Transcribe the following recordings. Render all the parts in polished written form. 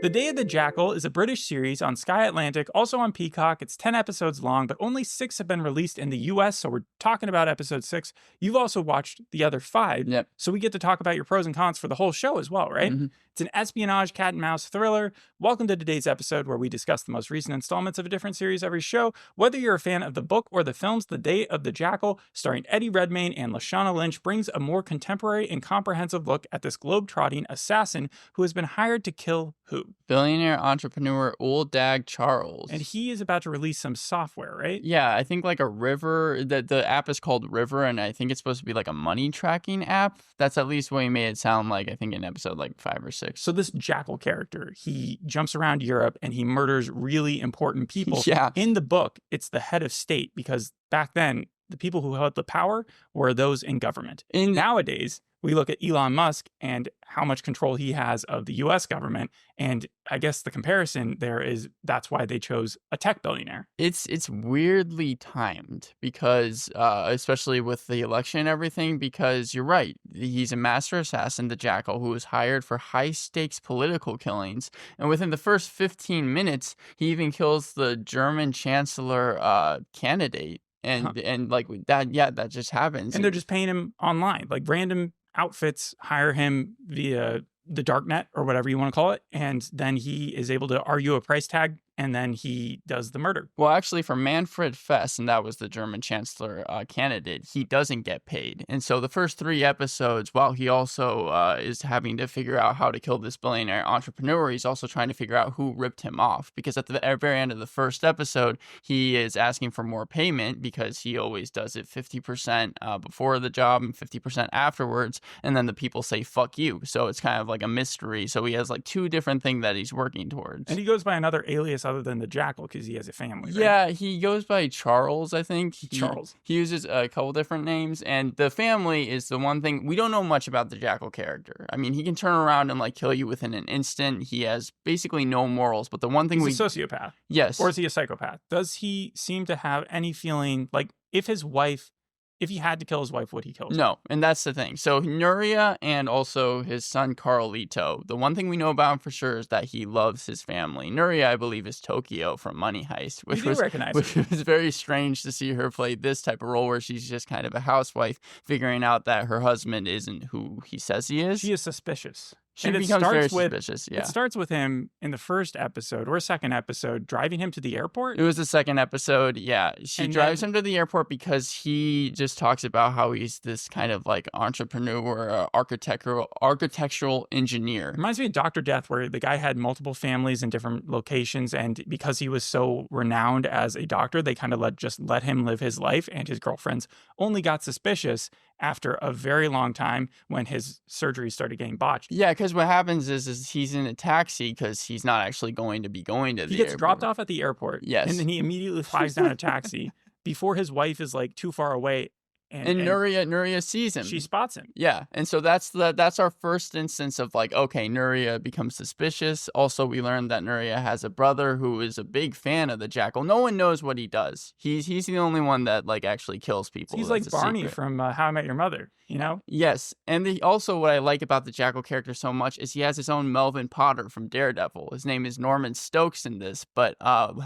The Day of the Jackal is a British series on Sky Atlantic, also on Peacock. It's 10 episodes long, but only 6 have been released in the US, so we're talking about episode 6. You've also watched the other 5, Yep. so we get to talk about your pros and cons for the whole show as well, right? Mm-hmm. It's an espionage cat and mouse thriller. Welcome to today's episode where we discuss the most recent installments of a different series every show. Whether you're a fan of the book or the films, The Day of the Jackal, starring Eddie Redmayne and Lashana Lynch, brings a more contemporary and comprehensive look at this globe-trotting assassin who has been hired to kill who? Billionaire entrepreneur Old Dag Charles. And he is about to release some software, right? Yeah, I think like a River, the app is called River, and I think it's supposed to be like a money tracking app. That's at least what he made it sound like, I think in episode like 5 or 6. So this Jackal character, he jumps around Europe and he murders really important people. Yeah. In the book, it's the head of state because back then, the people who held the power were those in government. Nowadays, we look at Elon Musk and how much control he has of the US government. And I guess the comparison there is that's why they chose a tech billionaire. It's weirdly timed because, especially with the election and everything, because you're right. He's a master assassin, the Jackal, who was hired for high stakes political killings. And within the first 15 minutes, he even kills the German chancellor candidate. And like that, yeah, that just happens. And they're just paying him online. Like random outfits hire him via the darknet or whatever you want to call it. And then he is able to argue a price tag and then he does the murder. Well, actually, for Manfred Fest, and that was the German chancellor candidate, he doesn't get paid. And so the first 3 episodes, while he also is having to figure out how to kill this billionaire entrepreneur, he's also trying to figure out who ripped him off. Because at the very end of the first episode, he is asking for more payment because he always does it 50% before the job and 50% afterwards. And then the people say, fuck you. So it's kind of like a mystery. So he has like 2 different things that he's working towards. And he goes by another alias other than the Jackal because he has a family, right? Yeah, he goes by Charles, I think. Charles. He uses a couple different names, and the family is the one thing. We don't know much about the Jackal character. I mean, he can turn around and like kill you within an instant. He has basically no morals, but the one thing He's a sociopath. Yes. Or is he a psychopath? Does he seem to have any feeling like if he had to kill his wife, would he kill her? No, and that's the thing. So Nuria and also his son Carlito, the one thing we know about him for sure is that he loves his family. Nuria, I believe, is Tokyo from Money Heist, which was very strange to see her play this type of role where she's just kind of a housewife figuring out that her husband isn't who he says he is. She is suspicious. She becomes very suspicious, yeah. It starts with him in the first episode or second episode driving him to the airport. It was the second episode, yeah. She drives him to the airport because he just talks about how he's this kind of like entrepreneur, architectural engineer. Reminds me of Dr. Death, where the guy had multiple families in different locations, and because he was so renowned as a doctor, they kind of let him live his life, and his girlfriends only got suspicious after a very long time when his surgery started getting botched. Yeah, because what happens is he's in a taxi because he's not actually going to be going to the airport. He gets dropped off at the airport. Yes. And then he immediately flies down a taxi before his wife is like too far away. And Nuria sees him. She spots him. Yeah. And so that's our first instance of like, okay, Nuria becomes suspicious. Also, we learned that Nuria has a brother who is a big fan of the Jackal. No one knows what he does. He's the only one that like actually kills people. He's like Barney from How I Met Your Mother, you know? Yes. And also what I like about the Jackal character so much is he has his own Melvin Potter from Daredevil. His name is Norman Stokes in this. But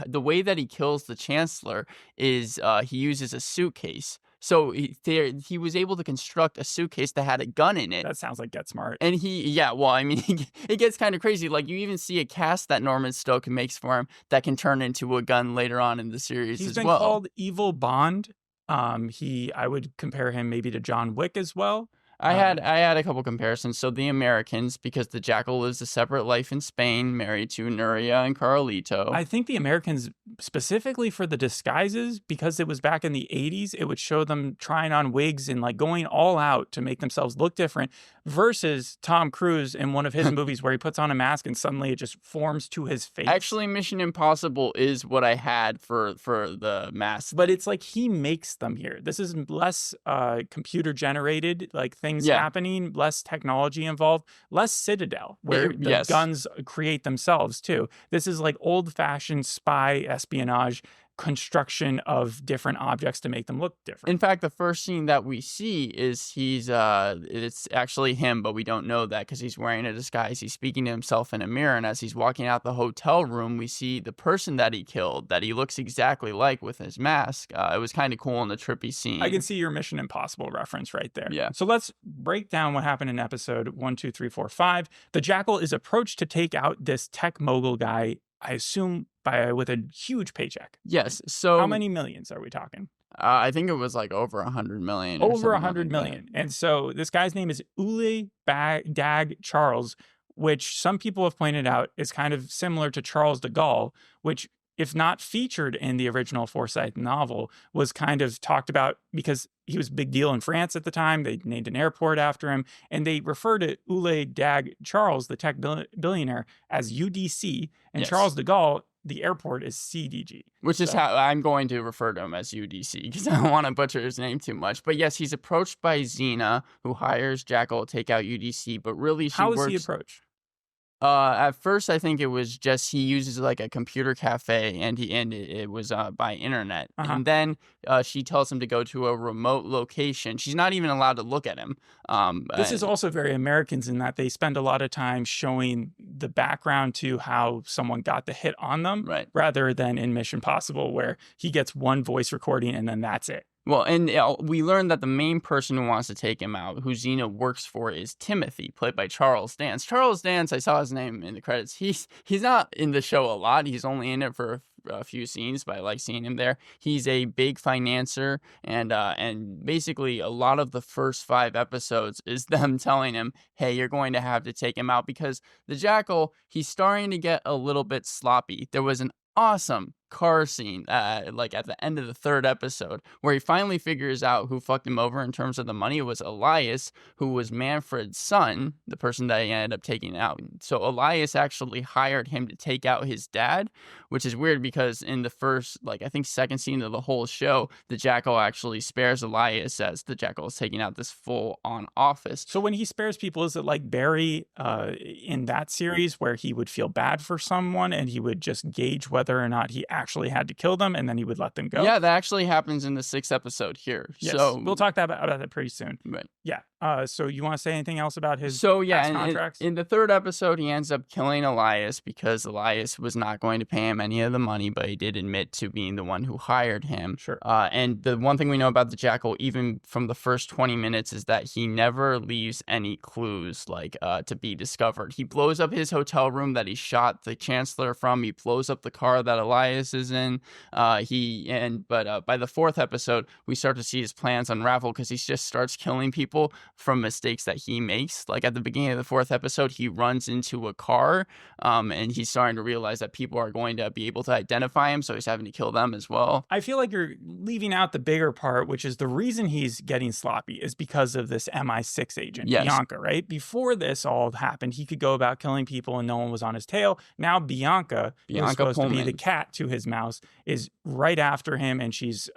the way that he kills the Chancellor is he uses a suitcase. So he was able to construct a suitcase that had a gun in it. That sounds like Get Smart. And it gets kind of crazy. Like, you even see a cast that Norman Stokes makes for him that can turn into a gun later on in the series He's as been well. called Evil Bond. I would compare him maybe to John Wick as well. I had a couple comparisons. So the Americans, because the Jackal lives a separate life in Spain, married to Nuria and Carlito. I think the Americans, specifically for the disguises, because it was back in the 80s, it would show them trying on wigs and like going all out to make themselves look different, versus Tom Cruise in one of his movies where he puts on a mask and suddenly it just forms to his face. Actually, Mission Impossible is what I had for the mask. But it's like he makes them here. This is less computer generated, like things happening, less technology involved, less Citadel, where the guns create themselves too. This is like old-fashioned spy espionage construction of different objects to make them look different. In fact, the first scene that we see is it's actually him, but we don't know that because he's wearing a disguise. He's speaking to himself in a mirror, and as he's walking out the hotel room, we see the person that he killed, that he looks exactly like with his mask. It was kind of cool in the trippy scene. I can see your Mission Impossible reference right there. Yeah. So let's break down what happened in episode 1, 2, 3, 4, 5. The Jackal is approached to take out this tech mogul guy, I assume with a huge paycheck. Yes. So how many millions are we talking? I think it was like over 100 million. Over 100 million. And so this guy's name is Ule Dag Charles, which some people have pointed out is kind of similar to Charles de Gaulle, which, if not featured in the original Forsyth novel, was kind of talked about because he was a big deal in France at the time. They named an airport after him, and they refer to Ule Dag Charles, the tech billionaire, as UDC, and Yes. Charles de Gaulle, the airport, is CDG. Which is how I'm going to refer to him as UDC because I don't want to butcher his name too much. But yes, he's approached by Xena, who hires Jackal to take out UDC, but really How is he approached? At first, I think it was just he uses like a computer cafe, and it was by internet. And then she tells him to go to a remote location. She's not even allowed to look at him. This is also very Americans in that they spend a lot of time showing the background to how someone got the hit on them, right, rather than in Mission Possible where he gets one voice recording and then that's it. Well, and we learned that the main person who wants to take him out, who Xena works for, is Timothy, played by Charles Dance. Charles Dance, I saw his name in the credits. He's not in the show a lot. He's only in it for a few scenes, but I like seeing him there. He's a big financier, and basically a lot of the first 5 episodes is them telling him, hey, you're going to have to take him out because the Jackal, he's starting to get a little bit sloppy. There was an awesome car scene like at the end of the 3rd episode where he finally figures out who fucked him over in terms of the money. It was Elias, who was Manfred's son, the person that he ended up taking out. So Elias actually hired him to take out his dad, which is weird because in the first, like, I think 2nd scene of the whole show, the Jackal actually spares Elias as the Jackal is taking out this full-on office. So when he spares people, is it like Barry in that series where he would feel bad for someone and he would just gauge whether or not he actually had to kill them and then he would let them go? Yeah, that actually happens in the 6th episode here. Yes, so we'll talk about that pretty soon. Right. Yeah. So you want to say anything else about his past contracts? In the 3rd episode, he ends up killing Elias because Elias was not going to pay him any of the money, but he did admit to being the one who hired him. Sure. And the one thing we know about the Jackal, even from the first 20 minutes, is that he never leaves any clues to be discovered. He blows up his hotel room that he shot the Chancellor from. He blows up the car that Elias is in. By the 4th episode, we start to see his plans unravel because he just starts killing people from mistakes that he makes. Like at the beginning of the 4th episode, he runs into a car, and he's starting to realize that people are going to be able to identify him, so he's having to kill them as well. I feel like you're leaving out the bigger part, which is the reason he's getting sloppy is because of this MI6 agent, yes. Bianca, right? Before this all happened, he could go about killing people and no one was on his tail. Now Bianca who's supposed to be the cat to his mouse, is right after him, and she's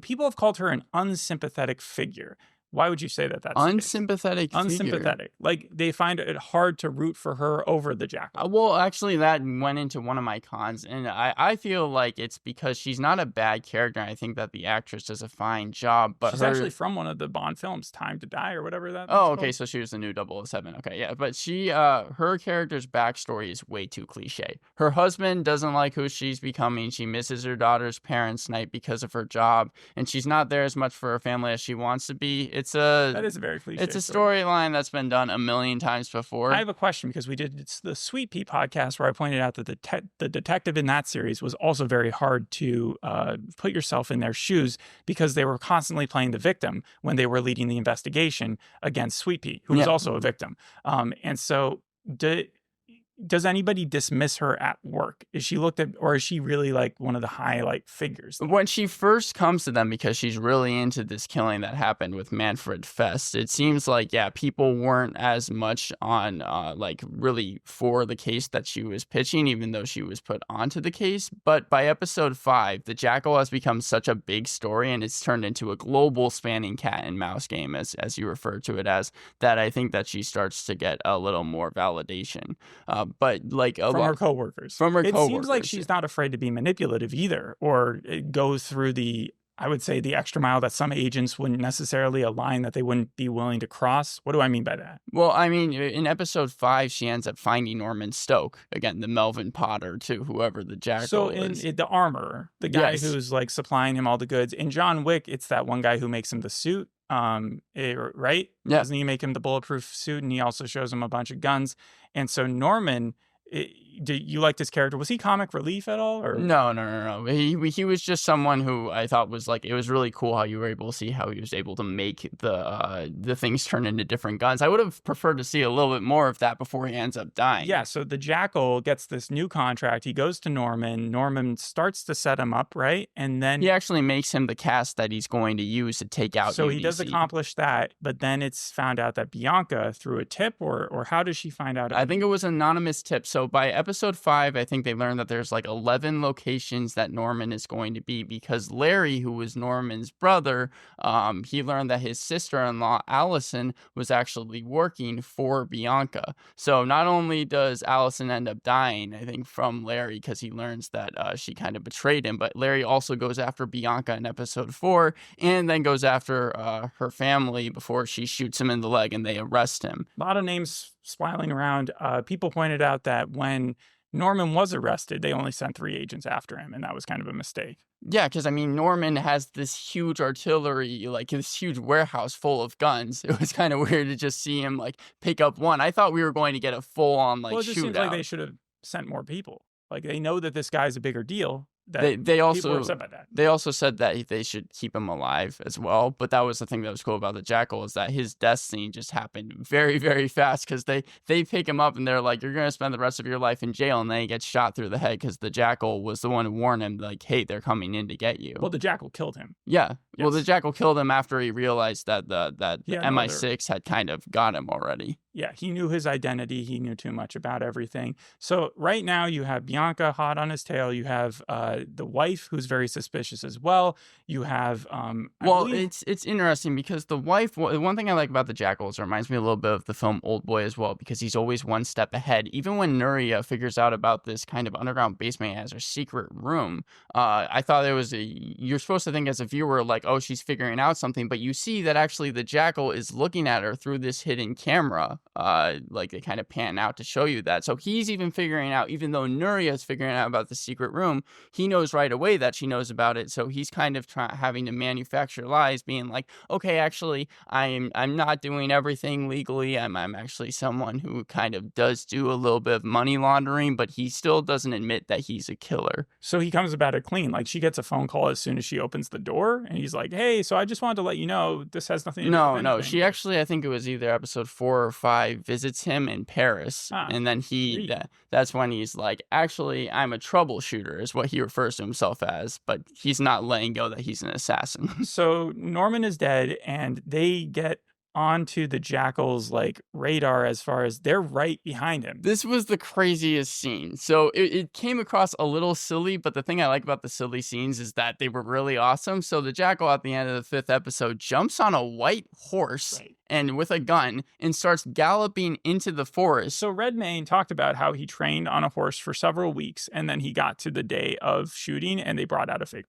people have called her an unsympathetic figure. Why would you say that? That's unsympathetic? Unsympathetic. Like they find it hard to root for her over the Jackal. Well, actually, that went into one of my cons, and I feel like it's because she's not a bad character. I think that the actress does a fine job, but she's actually from one of the Bond films, Time to Die or whatever that. Oh, okay, so she was the new 007. Okay, yeah, but she, her character's backstory is way too cliche. Her husband doesn't like who she's becoming. She misses her daughter's parents' night because of her job, and she's not there as much for her family as she wants to be. That is a very cliche. It's a storyline that's been done a million times before. I have a question because we did the Sweet Pea podcast where I pointed out that the detective in that series was also very hard to put yourself in their shoes because they were constantly playing the victim when they were leading the investigation against Sweet Pea, who was also a victim. And so does anybody dismiss her at work? Is she looked at, or is she really like one of the highlight figures? When she first comes to them, because she's really into this killing that happened with Manfred Fest, it seems like, people weren't as much on, really for the case that she was pitching, even though she was put onto the case. But by episode 5, the Jackal has become such a big story, and it's turned into a global spanning cat and mouse game, as you refer to it as, that I think that she starts to get a little more validation. but like from her coworkers. From her it coworkers. Seems like she's not afraid to be manipulative either, or it goes through I would say the extra mile that some agents wouldn't necessarily, a line that they wouldn't be willing to cross. What do I mean by that? Well, I mean, in episode 5, she ends up finding Norman Stoke, again, the Melvin Potter to whoever the Jackal is. So in the armorer, the guy who's like supplying him all the goods. In John Wick, it's that one guy who makes him the suit, right? Yeah. Doesn't he make him the bulletproof suit? And he also shows him a bunch of guns. And so Norman... you liked his character? Was he comic relief at all? Or No. He was just someone who I thought was like, it was really cool how you were able to see how he was able to make the things turn into different guns. I would have preferred to see a little bit more of that before he ends up dying. Yeah, so the Jackal gets this new contract. He goes to Norman. Norman starts to set him up, right? And then he actually makes him the cast that he's going to use to take out So UDC. he does accomplish that, but then it's found out that Bianca, through a tip, or how does she find out? I think it was an anonymous tip. So by episode 5, I think they learned that there's like 11 locations that Norman is going to be, because Larry, who was Norman's brother, he learned that his sister-in-law, Allison, was actually working for Bianca. So not only does Allison end up dying, I think, from Larry, because he learns that she kind of betrayed him, but Larry also goes after Bianca in episode 4, and then goes after her family before she shoots him in the leg and they arrest him. A lot of names swiling around. People pointed out that when Norman was arrested, they only sent 3 agents after him, and that was kind of a mistake. Yeah, because, I mean, Norman has this huge artillery, like this huge warehouse full of guns. It was kind of weird to just see him, like, pick up one. I thought we were going to get a full-on, like, well, it just shootout. Seems like they should have sent more people. Like, they know that this guy's a bigger deal. They also people were upset by that. They also said that they should keep him alive as well. But that was the thing that was cool about the Jackal, is that his death scene just happened very, very fast, because they pick him up and they're like, you're going to spend the rest of your life in jail, and then he gets shot through the head because the Jackal was the one who warned him, like, hey, they're coming in to get you. Well, the Jackal killed him. Yeah. Yes. Well, the Jackal killed him after he realized that MI6 had kind of got him already. Yeah, he knew his identity. He knew too much about everything. So right now you have Bianca hot on his tail. You have the wife, who's very suspicious as well. You have it's interesting because the wife. One thing I like about the Jackals, it reminds me a little bit of the film Old Boy as well, because he's always one step ahead. Even when Nuria figures out about this kind of underground basement as her secret room, I thought you're supposed to think as a viewer like, oh, she's figuring out something, but you see that actually the Jackal is looking at her through this hidden camera. Like they kind of pan out to show you that. So he's even figuring out, even though Nuria is figuring out about the secret room, he knows right away that she knows about it. So he's kind of having to manufacture lies, being like, okay, actually, I'm not doing everything legally. I'm actually someone who kind of does do a little bit of money laundering, but he still doesn't admit that he's a killer. So he comes about it clean. Like, she gets a phone call as soon as she opens the door, and he's like, hey, so I just wanted to let you know this has nothing to do with anything. No. She actually, I think it was either episode 4 or 5, visits him in Paris, and then that's when he's like, actually, I'm a troubleshooter, is what he refers to himself as, but he's not letting go that he's an assassin. So Norman is dead, and they get onto the Jackal's like radar, as far as they're right behind him. This was the craziest scene. So it came across a little silly, but the thing I like about the silly scenes is that they were really awesome. So the Jackal at the end of the 5th episode jumps on a white horse, right, and with a gun, and starts galloping into the forest. So Redmayne talked about how he trained on a horse for several weeks, and then he got to the day of shooting and they brought out a fake.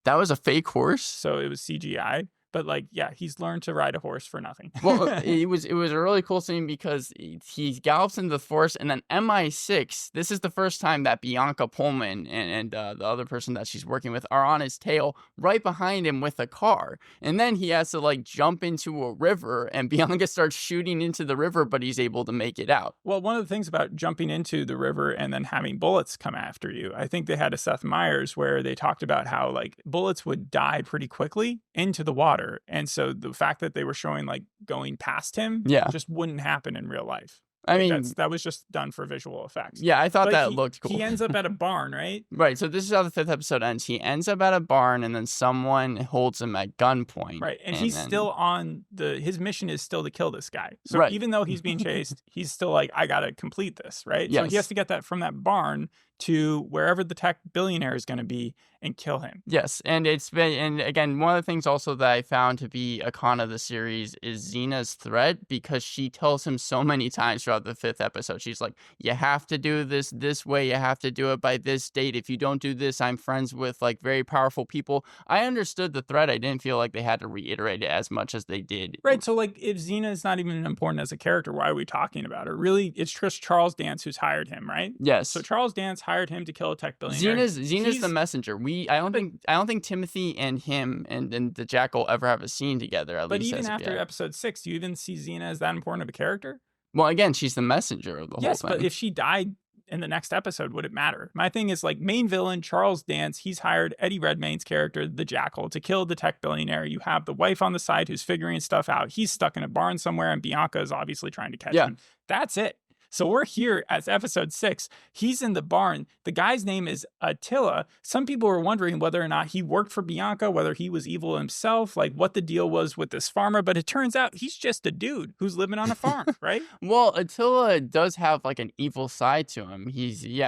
That was a fake horse? So it was CGI. But like, yeah, he's learned to ride a horse for nothing. Well, it was a really cool scene because he gallops into the forest, and then MI6, this is the first time that Bianca Pullman and the other person that she's working with are on his tail right behind him with a car. And then he has to like jump into a river, and Bianca starts shooting into the river, but he's able to make it out. Well, one of the things about jumping into the river and then having bullets come after you, I think they had a Seth Meyers where they talked about how like bullets would die pretty quickly into the water. And so the fact that they were showing like going past him just wouldn't happen in real life. I mean, that was just done for visual effects. Yeah, I thought that looked cool. He ends up at a barn, right? Right. So this is how the 5th episode ends. He ends up at a barn, and then someone holds him at gunpoint. Right. And he's still on his mission is still to kill this guy. So even though he's being chased, he's still like, I got to complete this, right? Yes. So he has to get that from that barn to wherever the tech billionaire is going to be and kill him. Yes, and it's been, and again, one of the things also that I found to be a con of the series is Xena's threat, because she tells him so many times throughout the 5th episode, she's like, you have to do this way, you have to do it by this date. If you don't do this, I'm friends with like very powerful people. I understood the threat. I didn't feel like they had to reiterate it as much as they did. Right, so like if Xena is not even important as a character, why are we talking about her? Really, it's just Charles Dance who's hired him, right? Yes. So Charles Dance hired him to kill a tech billionaire. Xena's the messenger. I don't think Timothy and him and the Jackal ever have a scene together. At least, but even after episode 6, do you even see Xena as that important of a character? Well, again, she's the messenger of the whole thing. Yes, but if she died in the next episode, would it matter? My thing is, like, main villain Charles Dance, he's hired Eddie Redmayne's character, the Jackal, to kill the tech billionaire. You have the wife on the side who's figuring stuff out. He's stuck in a barn somewhere, and Bianca is obviously trying to catch him. That's it. So we're here as episode 6. He's in the barn. The guy's name is Attila. Some people were wondering whether or not he worked for Bianca, whether he was evil himself, like what the deal was with this farmer. But it turns out he's just a dude who's living on a farm, right? Well, Attila does have like an evil side to him.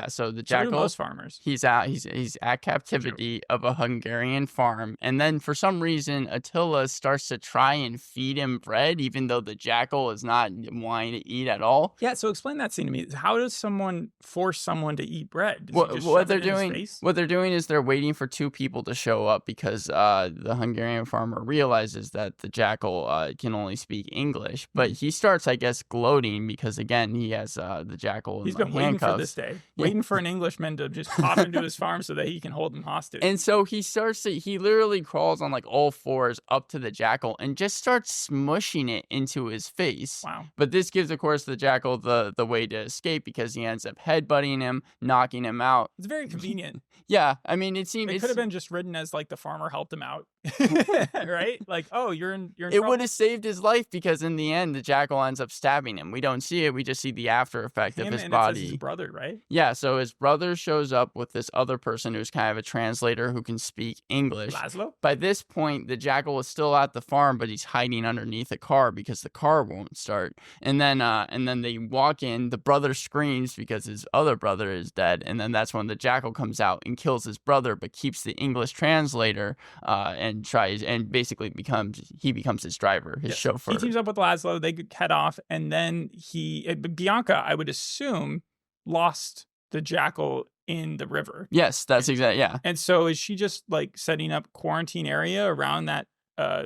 So the Jackal, so do most farmers. He's at captivity of a Hungarian farm. And then for some reason, Attila starts to try and feed him bread, even though the Jackal is not wanting to eat at all. Yeah, so explain that scene to me. How does someone force someone to eat bread? What they're doing is they're waiting for 2 people to show up, because the Hungarian farmer realizes that the Jackal can only speak English. But he starts, I guess, gloating because, again, he has the Jackal. He's been waiting for this day, waiting for an Englishman to just pop into his farm so that he can hold him hostage. And so he literally crawls on like all 4s up to the Jackal and just starts smushing it into his face. Wow. But this gives, of course, the Jackal the way to escape, because he ends up headbutting him, knocking him out. It's very convenient. Yeah, I mean, it could have been just written as like the farmer helped him out, right? Like, oh, you're in It would have saved his life, because in the end, the Jackal ends up stabbing him. We don't see it. We just see the after effect of his body. It's his brother, right? Yeah, so his brother shows up with this other person who's kind of a translator who can speak English. Laszlo? By this point, the Jackal is still at the farm, but he's hiding underneath a car because the car won't start. And then they walk in. The brother screams because his other brother is dead, and then that's when the Jackal comes out and kills his brother, but keeps the English translator and basically becomes his driver, his chauffeur. He teams up with Laszlo. They head off, and then Bianca, I would assume, lost the Jackal in the river. Yes, that's exactly, yeah. And so is she just like setting up quarantine area around that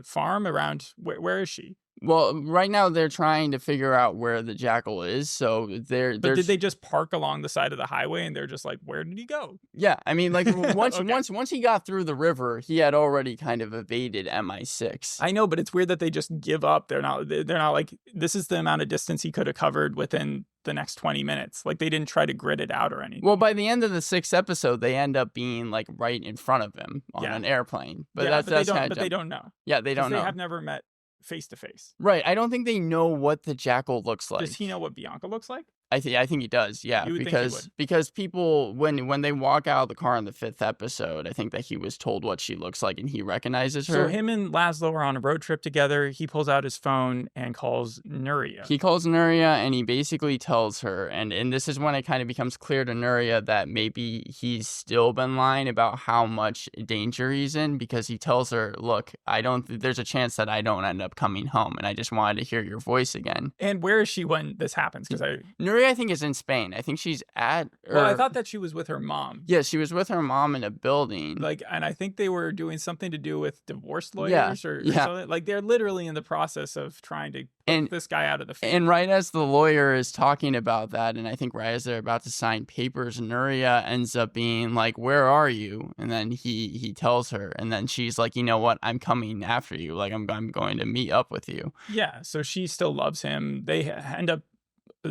farm? Around where is she? Well, right now they're trying to figure out where the Jackal is. So But did they just park along the side of the highway and they're just like, where did he go? Yeah, I mean, like once Okay. once he got through the river, he had already kind of evaded MI6. I know, but it's weird that they just give up. They're not like, this is the amount of distance he could have covered within the next 20 minutes. Like, they didn't try to grit it out or anything. Well, by the end of the 6th episode, they end up being like right in front of him on an airplane. But they don't know. Yeah, they don't know. They have never met face to face. Right. I don't think they know what the Jackal looks like. Does he know what Bianca looks like? I think he does, yeah. You would think he would. Because people, when they walk out of the car in the 5th episode, I think that he was told what she looks like and he recognizes her. So him and Laszlo are on a road trip together. He pulls out his phone and calls Nuria. He calls Nuria and he basically tells her, and this is when it kind of becomes clear to Nuria that maybe he's still been lying about how much danger he's in, because he tells her, look, there's a chance that I don't end up coming home, and I just wanted to hear your voice again. And where is she when this happens? Because Nuria, I think, is in Spain. I think she's at... Well, I thought that she was with her mom. Yeah, she was with her mom in a building. And I think they were doing something to do with divorce lawyers or something. Like, they're literally in the process of trying to put this guy out of the family. And right as the lawyer is talking about that, and I think right as they're about to sign papers, Nuria ends up being like, where are you? And then he tells her, and then she's like, you know what? I'm coming after you. Like, I'm going to meet up with you. Yeah, so she still loves him. They end up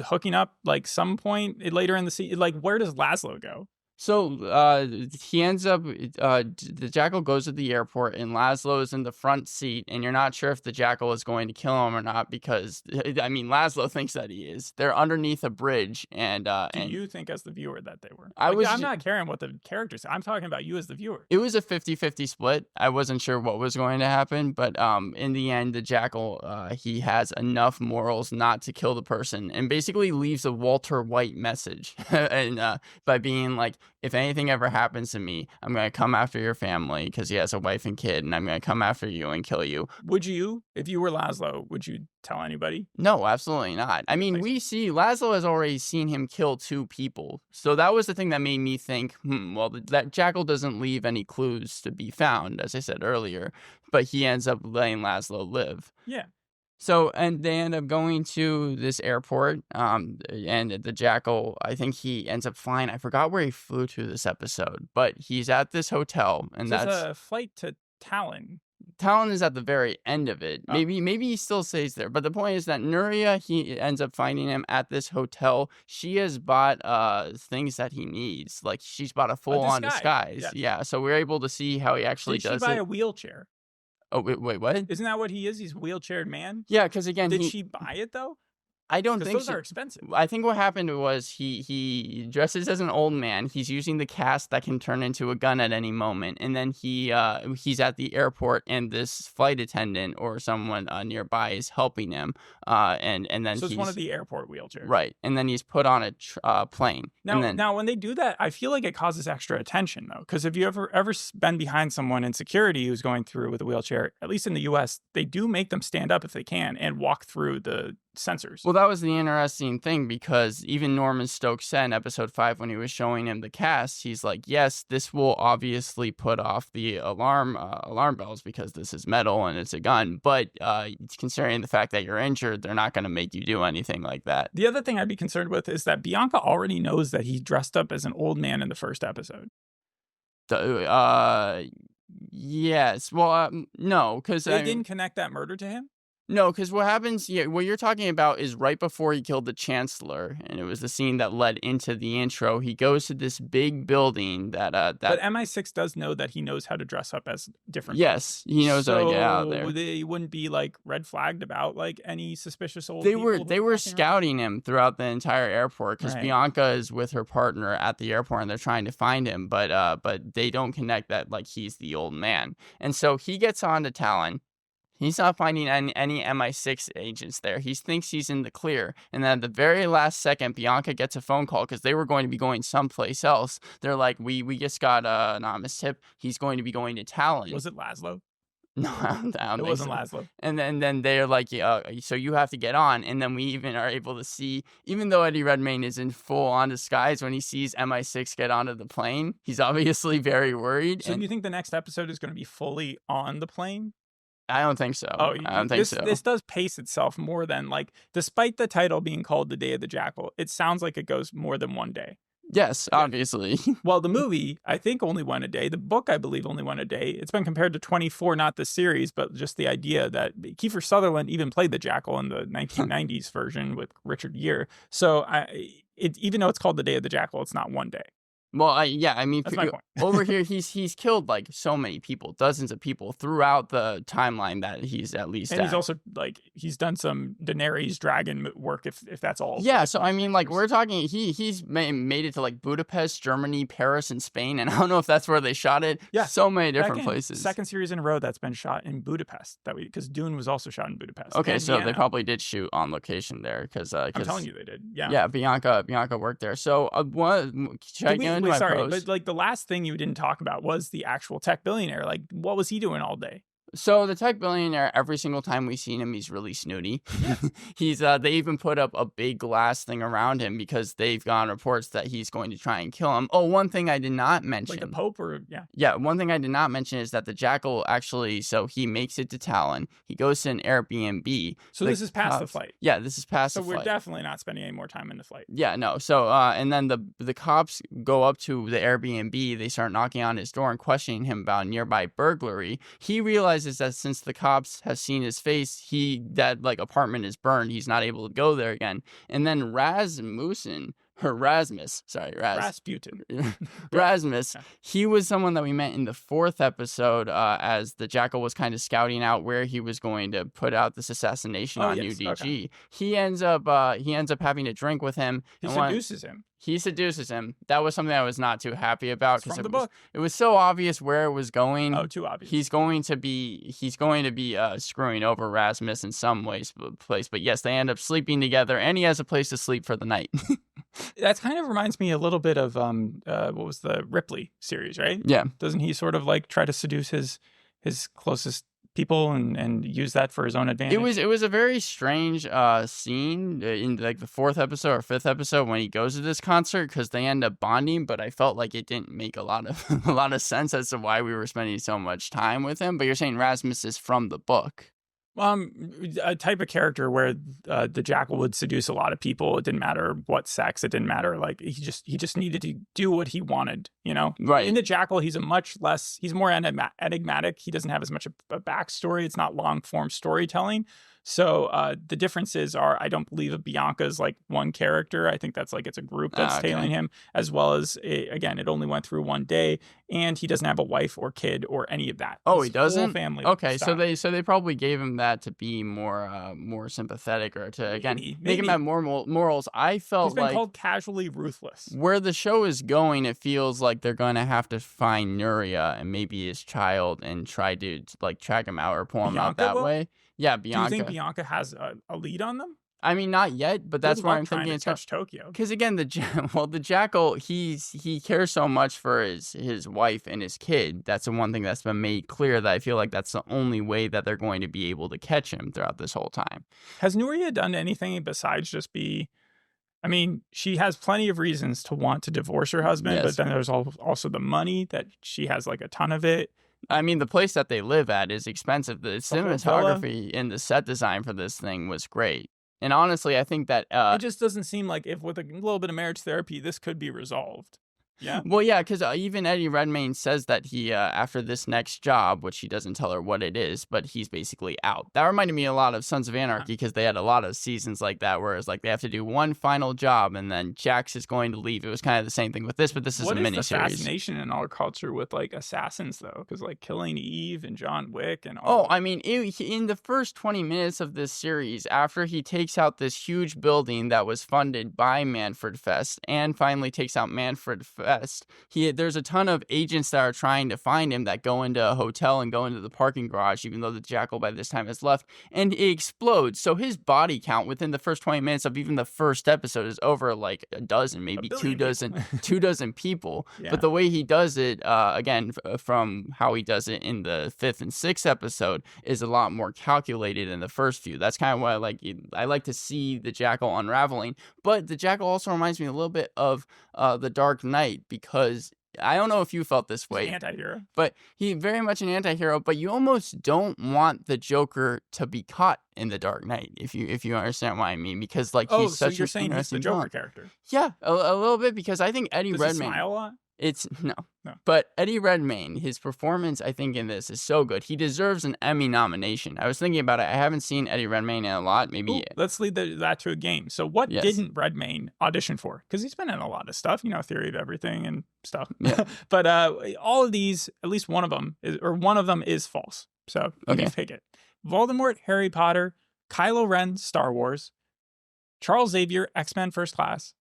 hooking up like some point later in the season. Like, where does Laszlo go? So he ends up, the Jackal goes to the airport and Laszlo is in the front seat, and you're not sure if the Jackal is going to kill him or not, because, I mean, Laszlo thinks that he is. They're underneath a bridge, and... Do you think as the viewer that they were? I'm not caring what the characters say. I'm talking about you as the viewer. It was a 50-50 split. I wasn't sure what was going to happen, but in the end, the Jackal, he has enough morals not to kill the person, and basically leaves a Walter White message and by being like, if anything ever happens to me, I'm going to come after your family because he has a wife and kid, and I'm going to come after you and kill you. Would you, if you were Laszlo, would you tell anybody? No, absolutely not. I mean, we see Laszlo has already seen him kill 2 people. So that was the thing that made me think, well, that Jackal doesn't leave any clues to be found, as I said earlier, but he ends up letting Laszlo live. Yeah. So, and they end up going to this airport, and the Jackal, I think he ends up flying. I forgot where he flew to this episode, but he's at this hotel, and So that's a flight to Talon. Talon is at the very end of it. Oh. Maybe he still stays there. But the point is that Nuria, he ends up finding him at this hotel. She has bought things that he needs. Like she's bought a full-on disguise. Yes. Yeah, so we're able to see how he actually Did does she buy it. a wheelchair? Oh, wait, what? Isn't that what he is? He's a wheelchaired man? Yeah, because again, Did she buy it, though? I don't Because think those so. are expensive. I think what happened was he dresses as an old man. He's using the cast that can turn into a gun at any moment, and then he's at the airport, and this flight attendant or someone nearby is helping him. And then so it's one of the airport wheelchairs, right? And then he's put on a plane. Now, when they do that, I feel like it causes extra attention though, because if you ever been behind someone in security who's going through with a wheelchair, at least in the U.S., they do make them stand up if they can and walk through the sensors. Well, that was the interesting thing because even Norman Stokes said in episode 5 when he was showing him the cast, he's like, yes, this will obviously put off the alarm bells because this is metal and it's a gun. But considering the fact that you're injured, they're not going to make you do anything like that. The other thing I'd be concerned with is that Bianca already knows that he dressed up as an old man in the first episode. Yes. Well, no, because they didn't connect that murder to him. No, because what happens, what you're talking about is right before he killed the Chancellor, and it was the scene that led into the intro. He goes to this big building that But MI6 does know that he knows how to dress up as different. Yes, he knows how to get out of there. So they wouldn't be like red flagged about like any suspicious old. They were scouting him throughout the entire airport because Bianca is with her partner at the airport and they're trying to find him, but they don't connect that like he's the old man, and so he gets on to Talon. He's not finding any MI6 agents there. He thinks he's in the clear. And then at the very last second, Bianca gets a phone call because they were going to be going someplace else. They're like, we just got an anonymous tip. He's going to be going to Talon. Was it Laszlo? No, I don't think it wasn't so. Laszlo. And then they're like, so you have to get on. And then we even are able to see, even though Eddie Redmayne is in full-on disguise, when he sees MI6 get onto the plane, he's obviously very worried. So do you think the next episode is going to be fully on the plane? I don't think so. I don't think so. This does pace itself more than like, despite the title being called The Day of the Jackal, it sounds like it goes more than one day. Yes, obviously. Well, the movie, I think, only went a day. The book, I believe, only went a day. It's been compared to 24, not the series, but just the idea that Kiefer Sutherland even played the Jackal in the 1990s version with Richard Gere. So even though it's called The Day of the Jackal, it's not one day. Well, I mean, that's my point. over here, he's killed like so many people, dozens of people throughout the timeline that he's at least. And he's also like he's done some Daenerys dragon work, if that's all. Yeah, so I mean, like we're talking, he's made it to like Budapest, Germany, Paris, and Spain, and I don't know if that's where they shot it. Yeah, so many different places. Second series in a row that's been shot in Budapest. Because Dune was also shot in Budapest. Okay, so they probably did shoot on location there because I'm telling you they did. Yeah. Yeah, Bianca worked there. So but like the last thing you didn't talk about was the actual tech billionaire. Like, what was he doing all day? So the tech billionaire, every single time we've seen him, he's really snooty. Yes. They even put up a big glass thing around him because they've gotten reports that he's going to try and kill him. Oh, one thing I did not mention. Like the Pope or, yeah. Yeah, one thing I did not mention is that the Jackal actually, so he makes it to Talon. He goes to an Airbnb. So this is past the flight. Yeah, this is past the flight. So we're definitely not spending any more time in the flight. Yeah, no. So, and then the cops go up to the Airbnb. They start knocking on his door and questioning him about a nearby burglary. He realizes that since the cops have seen his face, that like apartment is burned. He's not able to go there again. And then Rasmussen, he was someone that we met in the 4th episode as the Jackal was kind of scouting out where he was going to put out this assassination on UDG. Okay. He ends up having a drink with him. He seduces him. That was something I was not too happy about because it was so obvious where it was going. Oh, too obvious. He's going to be screwing over Rasmus in some place. But yes, they end up sleeping together, and he has a place to sleep for the night. That kind of reminds me a little bit of what was the Ripley series, right? Yeah. Doesn't he sort of like try to seduce his closest people and use that for his own advantage? It was a very strange scene in like the 4th episode or 5th episode when he goes to this concert because they end up bonding, but I felt like it didn't make a lot of a lot of sense as to why we were spending so much time with him. But you're saying Rasmus is from the book. A type of character where the Jackal would seduce a lot of people. It didn't matter what sex. It didn't matter. Like he just needed to do what he wanted. You know, Right. In the Jackal, he's more enigmatic. He doesn't have as much a backstory. It's not long form storytelling. So the differences are, I don't believe that Bianca's like one character. I think that's like it's a group that's tailing him, as well as again, it only went through one day, and he doesn't have a wife or kid or any of that. Oh, His he doesn't. Whole family. Okay, style. so they probably gave him that to be more sympathetic or to again make him have more morals. I felt He's been like called casually ruthless. where the show is going, it feels like they're gonna have to find Nuria and maybe his child and try to like track him out or pull him out that way. Yeah, Bianca. Do you think Bianca has a lead on them? I mean, not yet, but that's why I'm thinking it's touch Tokyo. Because again, the Jackal, he cares so much for his wife and his kid. That's the one thing that's been made clear that I feel like that's the only way that they're going to be able to catch him throughout this whole time. Has Nuria done anything besides just be? I mean, she has plenty of reasons to want to divorce her husband, but then there's also the money that she has like a ton of it. I mean, the place that they live at is expensive. The cinematography and the set design for this thing was great. And honestly, I think that it just doesn't seem like if with a little bit of marriage therapy, this could be resolved. Yeah. Well, yeah, because even Eddie Redmayne says that he, after this next job, which he doesn't tell her what it is, but he's basically out. That reminded me a lot of Sons of Anarchy because they had a lot of seasons like that where it's like they have to do one final job and then Jax is going to leave. It was kind of the same thing with this, but this is a miniseries. What is the fascination in our culture with like assassins though? Because like killing Eve and John Wick and all. Oh, I mean, in the first 20 minutes of this series, after he takes out this huge building that was funded by Manfred Fest and finally takes out Manfred Fest, there's a ton of agents that are trying to find him that go into a hotel and go into the parking garage, even though the Jackal by this time has left, and it explodes. So his body count within the first 20 minutes of even the first episode is over like a dozen, maybe two dozen people. Yeah. But the way he does it, again, from how he does it in the 5th and 6th episode, is a lot more calculated in the first few. That's kind of why I like to see the Jackal unraveling. But the Jackal also reminds me a little bit of the Dark Knight, because I don't know if you felt this way. He's an anti-hero. But he's very much an anti-hero, but you almost don't want the Joker to be caught in the Dark Knight, if you understand what I mean, because like he's such so you're saying he's the Joker character. Yeah, a little bit, because I think Eddie Redmayne. Does he smile a lot? It's no. But Eddie Redmayne, his performance, I think, in this is so good. He deserves an Emmy nomination. I was thinking about it. I haven't seen Eddie Redmayne in a lot. Maybe. Let's lead that to a game. So what didn't Redmayne audition for? Because he's been in a lot of stuff, Theory of Everything and stuff. Yeah. But all of these, at least one of them is false. So you can pick it. Voldemort, Harry Potter, Kylo Ren, Star Wars, Charles Xavier, X-Men First Class,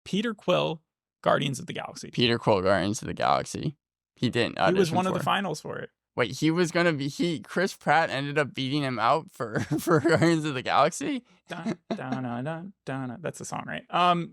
Peter Quill, Guardians of the Galaxy. Peter Quill, Guardians of the Galaxy. He didn't audition. He was one of the finals for it. Wait, he was gonna be Chris Pratt ended up beating him out for Guardians of the Galaxy? Dun, dun, dun, dun, dun. That's the song, right?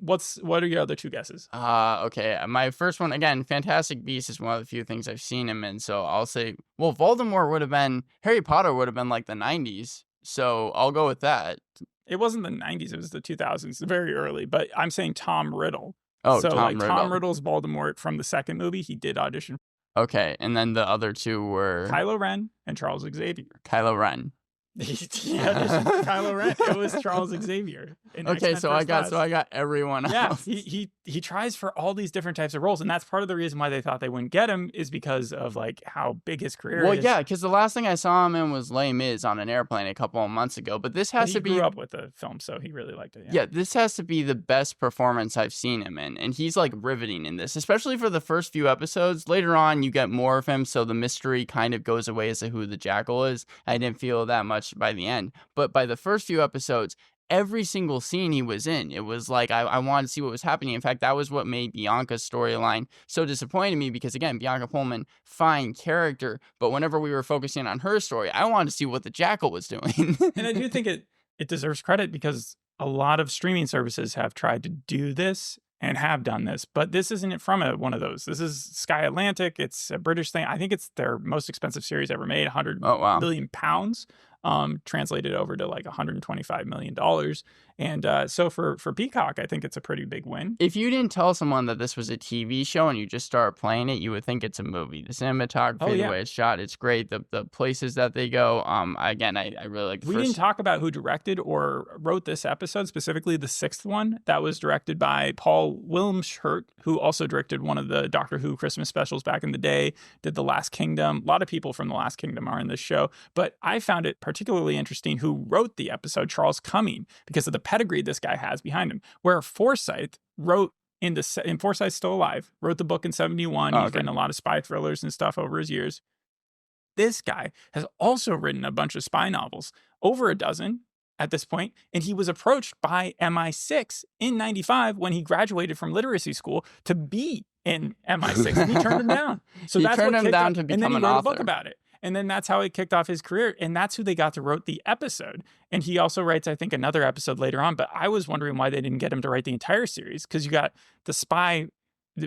What are your other two guesses? Okay. My first one, again, Fantastic Beasts is one of the few things I've seen him in, so I'll say, well, Harry Potter would have been like the 90s, so I'll go with that. It wasn't the 90s, it was the 2000s, very early, but I'm saying Tom Riddle. Oh, so Tom Riddle. Tom Riddle's Voldemort from the second movie, he did audition. Okay, and then the other two were Kylo Ren and Charles Xavier. Kylo Ren. He auditioned for Kylo Ren. It was Charles Xavier. Okay, so I got everyone else. Yeah, he tries for all these different types of roles, and that's part of the reason why they thought they wouldn't get him is because of like how big his career is. Well, yeah, because the last thing I saw him in was Les Mis on an airplane a couple of months ago. But this has to be. He grew up with the film, so he really liked it. Yeah, this has to be the best performance I've seen him in, and he's like riveting in this, especially for the first few episodes. Later on, you get more of him, so the mystery kind of goes away as to who the Jackal is. I didn't feel that much by the end, but by the first few episodes, every single scene he was in, it was like I wanted to see what was happening. In fact, that was what made Bianca's storyline so disappointing to me because, again, Bianca Pullman, fine character, but whenever we were focusing on her story, I wanted to see what the Jackal was doing. And I do think it deserves credit because a lot of streaming services have tried to do this and have done this, but this isn't from one of those. This is Sky Atlantic. It's a British thing. I think it's their most expensive series ever made, 100 million pounds, translated over to like $125 million. And so for Peacock, I think it's a pretty big win. If you didn't tell someone that this was a TV show and you just start playing it, you would think it's a movie. The cinematography, the way it's shot, it's great. The places that they go. Again, I really like. We didn't talk about who directed or wrote this episode, specifically the 6th one. That was directed by Paul Wilmshurt, who also directed one of the Doctor Who Christmas specials back in the day, did The Last Kingdom. A lot of people from The Last Kingdom are in this show, but I found it particularly interesting who wrote the episode, Charles Cumming, because of the pedigree this guy has behind him, where Forsyth wrote and Forsyth's still alive, wrote the book in 71. He's written a lot of spy thrillers and stuff over his years. This guy has also written a bunch of spy novels, over a dozen at this point, and he was approached by MI6 in 95 when he graduated from literacy school to be in MI6, and he turned him down. So he that's turned what him down to and become then he an wrote author. a book about it. And then that's how it kicked off his career. And that's who they got to write the episode. And he also writes, I think, another episode later on. But I was wondering why they didn't get him to write the entire series. Because you got the spy,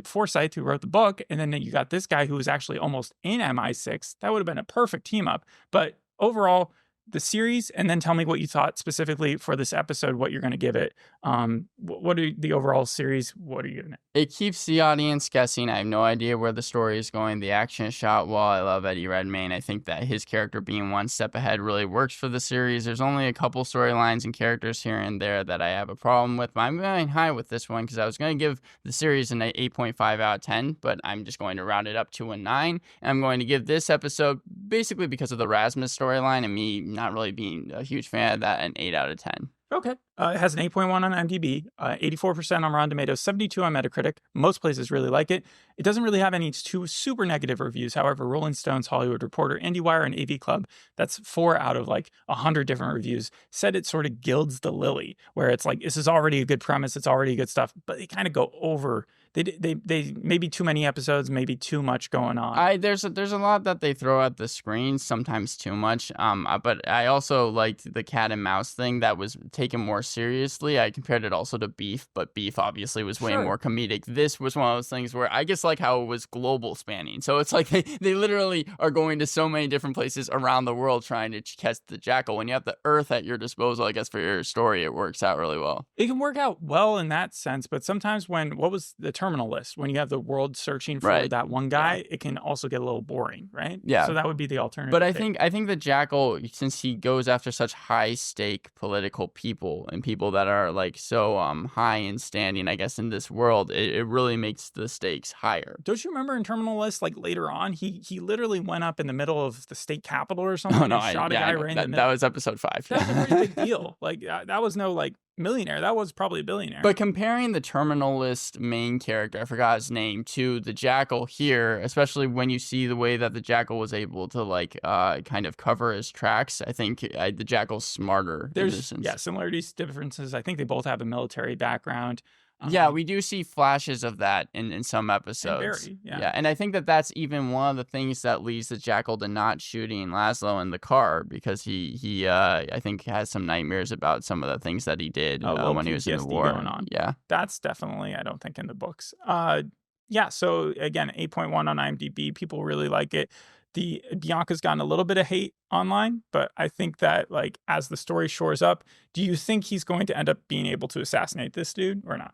Forsyth, who wrote the book. And then you got this guy who was actually almost in MI6. That would have been a perfect team up. But overall, the series, and then tell me what you thought specifically for this episode, what you're going to give it. What are the overall series? What are you giving it? It keeps the audience guessing. I have no idea where the story is going. The action is shot well. I love Eddie Redmayne. I think that his character being one step ahead really works for the series. There's only a couple storylines and characters here and there that I have a problem with. But I'm going high with this one because I was going to give the series an 8.5 out of 10, but I'm just going to round it up to a 9. And I'm going to give this episode, basically because of the Rasmus storyline and me not really being a huge fan of that, an 8 out of 10. Okay. It has an 8.1 on IMDb, 84% on Rotten Tomatoes, 72 on Metacritic. Most places really like it. It doesn't really have any super negative reviews. However, Rolling Stone's Hollywood Reporter, IndieWire, and AV Club, that's 4 out of like 100 different reviews, said it sort of gilds the lily, where it's like, this is already a good premise, it's already good stuff, but they kind of go over. They maybe too many episodes, maybe too much going on. There's a lot that they throw at the screen, sometimes too much. But I also liked the cat and mouse thing that was taken more seriously. I compared it also to Beef, but Beef obviously was way more comedic. This was one of those things where I just like how it was global spanning. So it's like they literally are going to so many different places around the world trying to catch the Jackal. When you have the Earth at your disposal, I guess for your story, it works out really well. It can work out well in that sense, but sometimes what was the terminal list? When you have the world searching for that one guy, it can also get a little boring, right? Yeah. So that would be the alternative. But I think the Jackal, since he goes after such high stake political people and people that are like so high in standing, I guess, in this world, it really makes the stakes higher. Don't you remember in Terminal List, like later on, he literally went up in the middle of the state capitol or something and shot a guy right in the middle? That was episode 5. That's a pretty big deal. Like that was no like millionaire. That was probably a billionaire. But comparing the Terminal List main character, I forgot his name, to the Jackal here, especially when you see the way that the Jackal was able to like kind of cover his tracks, I think the Jackal's smarter. There's similarities, differences. I think they both have a military background. Yeah, we do see flashes of that in some episodes. And I think that that's even one of the things that leads the Jackal to not shooting Laszlo in the car, because he I think has some nightmares about some of the things that he did when he was in the war. Going on. Yeah, that's definitely, I don't think, in the books. So again, 8.1 on IMDb. People really like it. Bianca's gotten a little bit of hate online, but I think that like as the story shores up, do you think he's going to end up being able to assassinate this dude or not?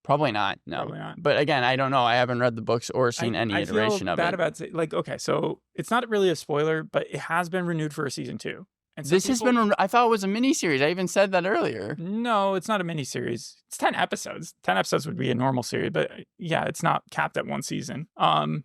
Probably not. No. Probably not. But again, I don't know. I haven't read the books or seen any iteration of it. I feel bad about like, okay, so it's not really a spoiler, but it has been renewed for a season 2. And this has been, I thought it was a miniseries. I even said that earlier. No, it's not a miniseries. It's 10 episodes. 10 episodes would be a normal series, but yeah, it's not capped at one season. And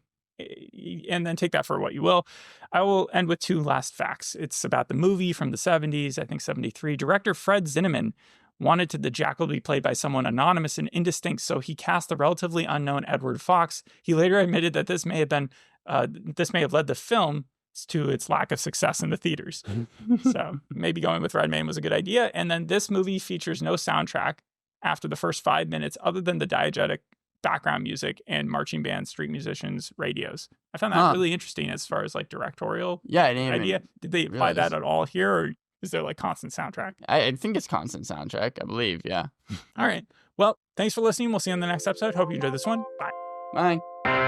then take that for what you will. I will end with 2 last facts. It's about the movie from the 70s, I think 73. Director Fred Zinnemann wanted the Jackal to be played by someone anonymous and indistinct, so he cast the relatively unknown Edward Fox. He later admitted that this may have led the film to its lack of success in the theaters. So maybe going with Redmayne was a good idea. And then this movie features no soundtrack after the first 5 minutes, other than the diegetic background music and marching band, street musicians, radios. I found that really interesting as far as like directorial idea. Did they apply that at all here? Or Is there like constant soundtrack? I think it's constant soundtrack, I believe. Yeah. All right. Well, thanks for listening. We'll see you in the next episode. Hope you enjoyed this one. Bye. Bye.